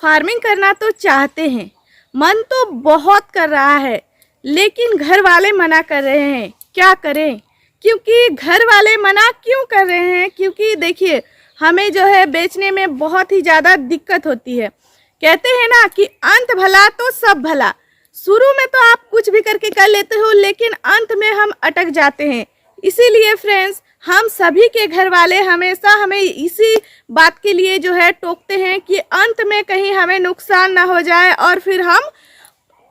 Farming करना तो चाहते हैं, मन तो बहुत कर रहा है, लेकिन घर वाले मना कर रहे हैं। क्या करें? क्योंकि घर वाले मना क्यों कर रहे हैं? क्योंकि देखिए, हमें जो है बेचने में बहुत ही ज़्यादा दिक्कत होती है। कहते हैं ना कि अंत भला तो सब भला। शुरू में तो आप कुछ भी करके कर लेते हो, लेकिन अंत में हम अटक जाते हैं। इसीलिए फ्रेंड्स, हम सभी के घर वाले हमेशा हमें इसी बात के लिए जो है टोकते हैं कि अंत में कहीं हमें नुकसान ना हो जाए और फिर हम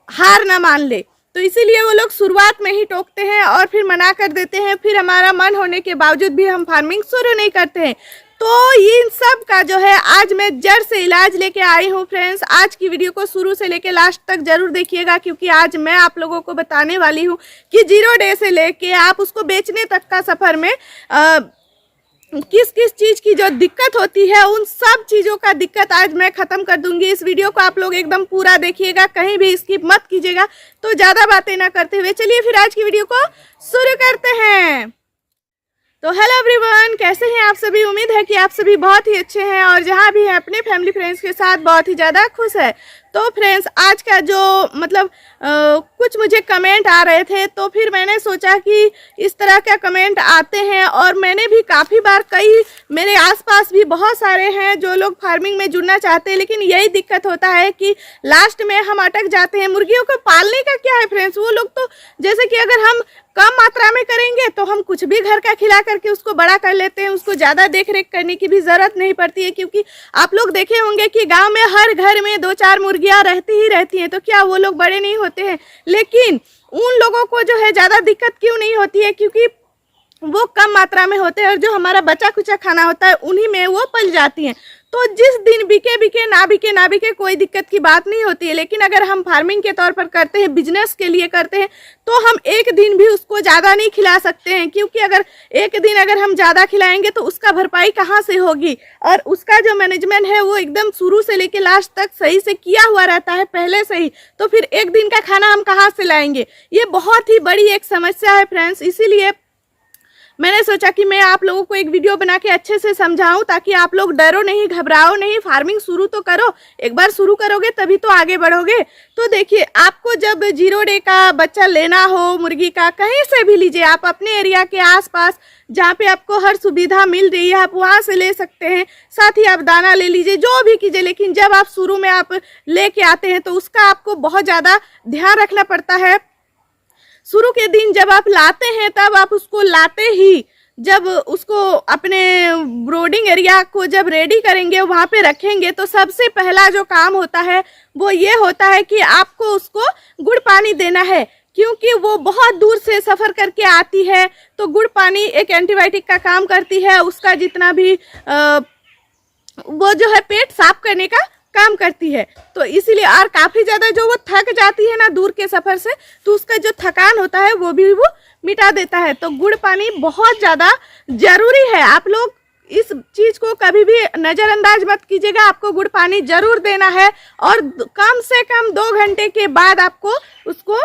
हार ना मान ले। तो इसीलिए वो लोग शुरुआत में ही टोकते हैं और फिर मना कर देते हैं। फिर हमारा मन होने के बावजूद भी हम फार्मिंग शुरू नहीं करते हैं। तो इन सब का जो है आज मैं जड़ से इलाज लेके आई हूँ फ्रेंड्स। आज की वीडियो को शुरू से लेके लास्ट तक जरूर देखिएगा, क्योंकि आज मैं आप लोगों को बताने वाली हूँ कि 0 डे से लेके आप उसको बेचने तक का सफ़र में किस किस चीज़ की जो दिक्कत होती है, उन सब चीज़ों का दिक्कत आज मैं ख़त्म कर दूंगी। इस वीडियो को आप लोग एकदम पूरा देखिएगा, कहीं भी स्किप मत कीजिएगा। तो ज़्यादा बातें ना करते हुए चलिए फिर आज की वीडियो को शुरू करते हैं। तो हेलो एवरीवन, कैसे हैं आप सभी? उम्मीद है कि आप सभी बहुत ही अच्छे हैं और जहां भी हैं अपने फैमिली फ्रेंड्स के साथ बहुत ही ज़्यादा खुश है। तो फ्रेंड्स, आज का जो कुछ मुझे कमेंट आ रहे थे, तो फिर मैंने सोचा कि इस तरह का कमेंट आते हैं और मैंने भी काफ़ी बार, कई मेरे आसपास भी बहुत सारे हैं जो लोग फार्मिंग में जुड़ना चाहते हैं, लेकिन यही दिक्कत होता है कि लास्ट में हम अटक जाते हैं। मुर्गियों को पालने का क्या है फ्रेंड्स, वो लोग तो जैसे कि अगर हम कम मात्रा में करेंगे तो हम कुछ भी घर का खिला करके उसको बड़ा कर लेते हैं। उसको ज़्यादा देख रेख करने की भी ज़रूरत नहीं पड़ती है, क्योंकि आप लोग देखे होंगे कि गांव में हर घर में 2-4 मुर्गियां रहती ही रहती हैं। तो क्या वो लोग बड़े नहीं होते हैं? लेकिन उन लोगों को जो है ज़्यादा दिक्कत क्यों नहीं होती है? क्योंकि वो कम मात्रा में होते हैं और जो हमारा बचा कुचा खाना होता है उन्हीं में वो पल जाती हैं। तो जिस दिन बिके ना बिके कोई दिक्कत की बात नहीं होती है। लेकिन अगर हम फार्मिंग के तौर पर करते हैं, बिजनेस के लिए करते हैं, तो हम एक दिन भी उसको ज़्यादा नहीं खिला सकते हैं, क्योंकि अगर एक दिन अगर हम ज़्यादा खिलाएंगे तो उसका भरपाई कहाँ से होगी। और उसका जो मैनेजमेंट है वो एकदम शुरू से लेकर लास्ट तक सही से किया हुआ रहता है पहले से ही। तो फिर एक दिन का खाना हम कहाँ से लाएंगे? ये बहुत ही बड़ी एक समस्या है फ्रेंड्स। इसीलिए मैंने सोचा कि मैं आप लोगों को एक वीडियो बना के अच्छे से समझाऊं, ताकि आप लोग डरो नहीं, घबराओ नहीं, फार्मिंग शुरू तो करो। एक बार शुरू करोगे तभी तो आगे बढ़ोगे। तो देखिए, आपको जब 0 डे का बच्चा लेना हो मुर्गी का, कहीं से भी लीजिए, आप अपने एरिया के आसपास जहाँ पे आपको हर सुविधा मिल रही है आप वहाँ से ले सकते हैं। साथ ही आप दाना ले लीजिए, जो भी कीजिए, लेकिन जब आप शुरू में आप लेके आते हैं तो उसका आपको बहुत ज़्यादा ध्यान रखना पड़ता है। शुरू के दिन जब आप लाते हैं, तब आप उसको लाते ही जब उसको अपने ब्रोडिंग एरिया को जब रेडी करेंगे, वहाँ पे रखेंगे, तो सबसे पहला जो काम होता है वो ये होता है कि आपको उसको गुड़ पानी देना है, क्योंकि वो बहुत दूर से सफ़र करके आती है। तो गुड़ पानी एक एंटीबायोटिक का काम करती है, उसका जितना भी वो जो है पेट साफ करने का काम करती है। तो इसीलिए, और काफ़ी ज़्यादा जो वो थक जाती है ना दूर के सफ़र से, तो उसका जो थकान होता है वो भी वो मिटा देता है। तो गुड़ पानी बहुत ज़्यादा ज़रूरी है। आप लोग इस चीज़ को कभी भी नज़रअंदाज मत कीजिएगा, आपको गुड़ पानी ज़रूर देना है। और कम से कम 2 घंटे के बाद आपको उसको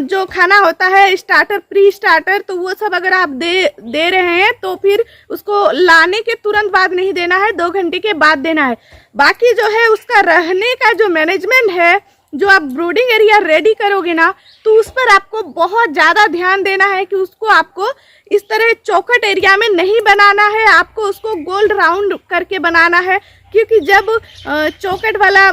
जो खाना होता है स्टार्टर, प्री स्टार्टर, तो वो सब अगर आप दे रहे हैं तो फिर उसको लाने के तुरंत बाद नहीं देना है, 2 घंटे के बाद देना है। बाकी जो है उसका रहने का जो मैनेजमेंट है, जो आप ब्रोडिंग एरिया रेडी करोगे ना, तो उस पर आपको बहुत ज़्यादा ध्यान देना है कि उसको आपको इस तरह चौखट एरिया में नहीं बनाना है, आपको उसको गोल राउंड करके बनाना है। क्योंकि जब चौखट वाला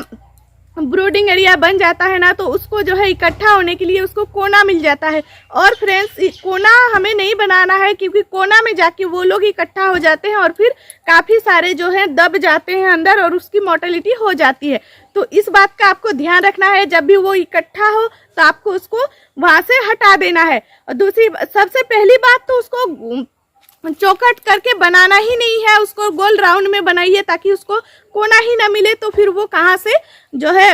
ब्रोडिंग एरिया बन जाता है ना, तो उसको जो है इकट्ठा होने के लिए उसको कोना मिल जाता है। और फ्रेंड्स, कोना हमें नहीं बनाना है, क्योंकि कोना में जाके वो लोग इकट्ठा हो जाते हैं और फिर काफ़ी सारे जो है दब जाते हैं अंदर और उसकी मोर्टेलिटी हो जाती है। तो इस बात का आपको ध्यान रखना है, जब भी वो इकट्ठा हो तो आपको उसको वहाँ से हटा देना है। और दूसरी, सबसे पहली बात तो उसको चौकट करके बनाना ही नहीं है, उसको गोल राउंड में बनाइए, ताकि उसको कोना ही ना मिले, तो फिर वो कहाँ से जो है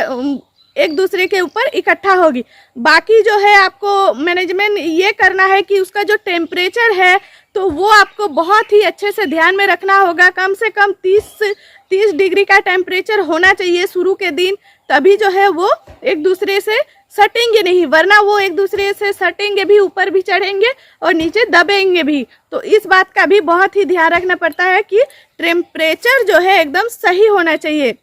एक दूसरे के ऊपर इकट्ठा होगी। बाकी जो है आपको मैनेजमेंट ये करना है कि उसका जो टेम्परेचर है, तो वो आपको बहुत ही अच्छे से ध्यान में रखना होगा। कम से कम 30 डिग्री का टेम्परेचर होना चाहिए शुरू के दिन, तभी जो है वो एक दूसरे से सटेंगे नहीं, वरना वो एक दूसरे से सटेंगे भी, ऊपर भी चढ़ेंगे और नीचे दबेंगे भी। तो इस बात का भी बहुत ही ध्यान रखना पड़ता है कि टेम्परेचर जो है एकदम सही होना चाहिए।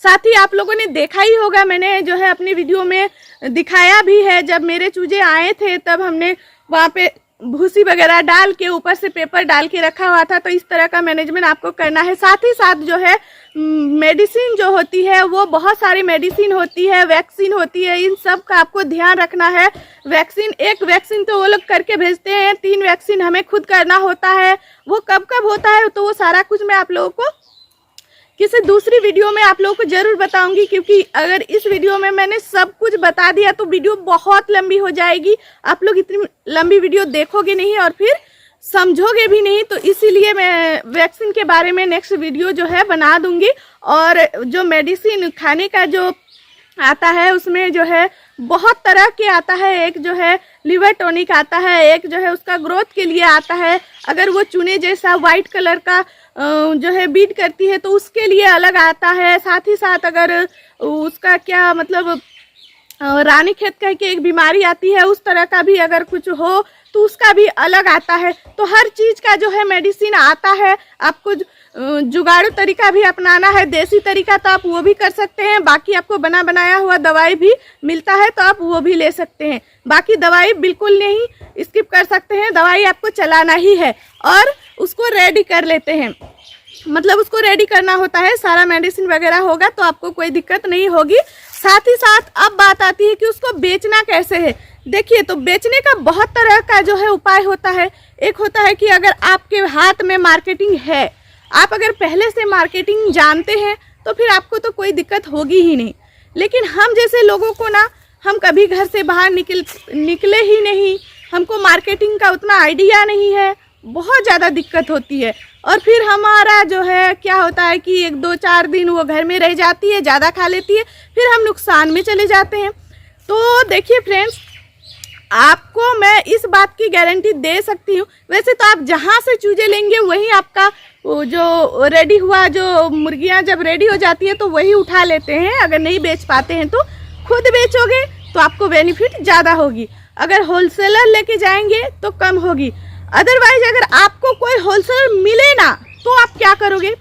साथ ही आप लोगों ने देखा ही होगा, मैंने जो है अपनी वीडियो में दिखाया भी है, जब मेरे चूजे आए थे तब हमने वहाँ पे भूसी वगैरह डाल के ऊपर से पेपर डाल के रखा हुआ था। तो इस तरह का मैनेजमेंट आपको करना है। साथ ही साथ जो है मेडिसिन जो होती है, वो बहुत सारी मेडिसिन होती है, वैक्सीन होती है, इन सब का आपको ध्यान रखना है। एक वैक्सीन तो वो लोग करके भेजते हैं, 3 वैक्सीन हमें खुद करना होता है। वो कब कब होता है तो वो सारा कुछ मैं आप लोगों को किसी दूसरी वीडियो में आप लोगों को जरूर बताऊंगी, क्योंकि अगर इस वीडियो में मैंने सब कुछ बता दिया तो वीडियो बहुत लंबी हो जाएगी। आप लोग इतनी लंबी वीडियो देखोगे नहीं और फिर समझोगे भी नहीं। तो इसीलिए मैं वैक्सीन के बारे में नेक्स्ट वीडियो जो है बना दूंगी। और जो मेडिसिन खाने का जो आता है उसमें जो है बहुत तरह के आता है। एक जो है लिवर टॉनिक आता है, एक जो है उसका ग्रोथ के लिए आता है। अगर वो चूने जैसा वाइट कलर का जो है बीट करती है तो उसके लिए अलग आता है। साथ ही साथ अगर उसका क्या मतलब रानीखेत कह के एक बीमारी आती है, उस तरह का भी अगर कुछ हो तो उसका भी अलग आता है। तो हर चीज़ का जो है मेडिसिन आता है। आपको जुगाड़ू तरीका भी अपनाना है, देसी तरीका तो आप वो भी कर सकते हैं। बाकी आपको बना बनाया हुआ दवाई भी मिलता है तो आप वो भी ले सकते हैं। बाकी दवाई बिल्कुल नहीं स्किप कर सकते हैं, दवाई आपको चलाना ही है और उसको रेडी कर लेते हैं। मतलब उसको रेडी करना होता है, सारा मेडिसिन वगैरह होगा तो आपको कोई दिक्कत नहीं होगी। साथ ही साथ अब बात आती है कि उसको बेचना कैसे है। देखिए, तो बेचने का बहुत तरह का जो है उपाय होता है। एक होता है कि अगर आपके हाथ में मार्केटिंग है, आप अगर पहले से मार्केटिंग जानते हैं तो फिर आपको तो कोई दिक्कत होगी ही नहीं। लेकिन हम जैसे लोगों को ना, हम कभी घर से बाहर निकले ही नहीं, हमको मार्केटिंग का उतना आइडिया नहीं है, बहुत ज़्यादा दिक्कत होती है। और फिर हमारा जो है क्या होता है कि 1-2-4 दिन वो घर में रह जाती है, ज़्यादा खा लेती है, फिर हम नुकसान में चले जाते हैं। तो देखिए फ्रेंड्स, आपको मैं इस बात की गारंटी दे सकती हूँ। वैसे तो आप जहाँ से चूजे लेंगे वहीं आपका जो रेडी हुआ, जो मुर्गियाँ जब रेडी हो जाती है तो वही उठा लेते हैं। अगर नहीं बेच पाते हैं तो खुद बेचोगे तो आपको बेनिफिट ज़्यादा होगी। अगर होलसेलर लेके जाएंगे तो कम होगी। अदरवाइज अगर आपको कोई होलसेलर मिले ना तो आप क्या करोगे?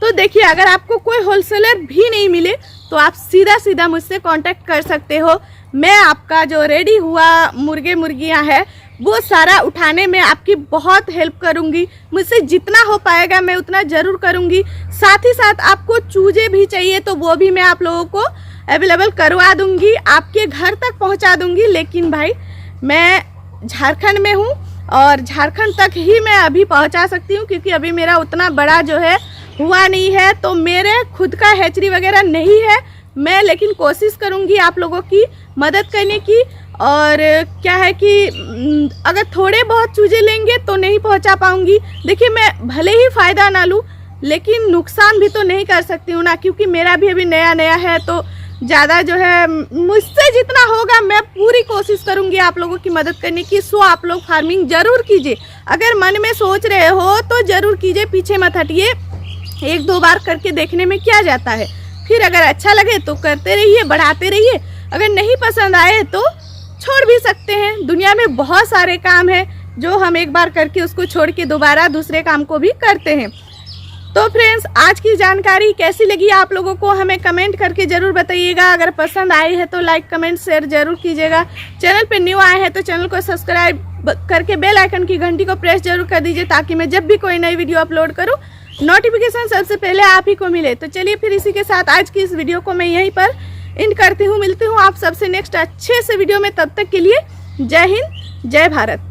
तो देखिए, अगर आपको कोई होलसेलर भी नहीं मिले तो आप सीधा सीधा मुझसे कांटेक्ट कर सकते हो। मैं आपका जो रेडी हुआ मुर्गियां है वो सारा उठाने में आपकी बहुत हेल्प करूंगी। मुझसे जितना हो पाएगा मैं उतना ज़रूर करूंगी। साथ ही साथ आपको चूजे भी चाहिए तो वो भी मैं आप लोगों को अवेलेबल करवा दूंगी, आपके घर तक पहुंचा दूंगी। लेकिन भाई, मैं झारखंड में हूं और झारखंड तक ही मैं अभी पहुंचा सकती हूं, क्योंकि अभी मेरा उतना बड़ा जो है हुआ नहीं है। तो मेरे खुद का हैचरी वगैरह नहीं है। मैं लेकिन कोशिश करूंगी आप लोगों की मदद करने की। और क्या है कि अगर थोड़े बहुत चूजे लेंगे तो नहीं पहुंचा पाऊंगी। देखिए, मैं भले ही फ़ायदा ना लूँ लेकिन नुकसान भी तो नहीं कर सकती हूँ ना, क्योंकि मेरा भी अभी नया नया है। तो ज़्यादा जो है मुझसे जितना होगा मैं पूरी कोशिश करूंगी आप लोगों की मदद करने की। सो आप लोग फार्मिंग ज़रूर कीजिए। अगर मन में सोच रहे हो तो ज़रूर कीजिए, पीछे मत हटिए। 1-2 बार करके देखने में क्या जाता है। फिर अगर अच्छा लगे तो करते रहिए, बढ़ाते रहिए। अगर नहीं पसंद आए तो छोड़ भी सकते हैं। दुनिया में बहुत सारे काम हैं जो हम एक बार करके उसको छोड़ के दोबारा दूसरे काम को भी करते हैं। तो फ्रेंड्स, आज की जानकारी कैसी लगी आप लोगों को हमें कमेंट करके ज़रूर बताइएगा। अगर पसंद आई है तो लाइक, कमेंट, शेयर ज़रूर कीजिएगा। चैनल पे न्यू आए हैं तो चैनल को सब्सक्राइब करके बेल आइकन की घंटी को प्रेस जरूर कर दीजिए, ताकि मैं जब भी कोई नई वीडियो अपलोड करूँ नोटिफिकेशन सबसे पहले आप ही को मिले। तो चलिए फिर इसी के साथ आज की इस वीडियो को मैं यहीं पर एंड करती हूँ। मिलती हूँ आप सबसे नेक्स्ट अच्छे से वीडियो में। तब तक के लिए जय हिंद, जय भारत।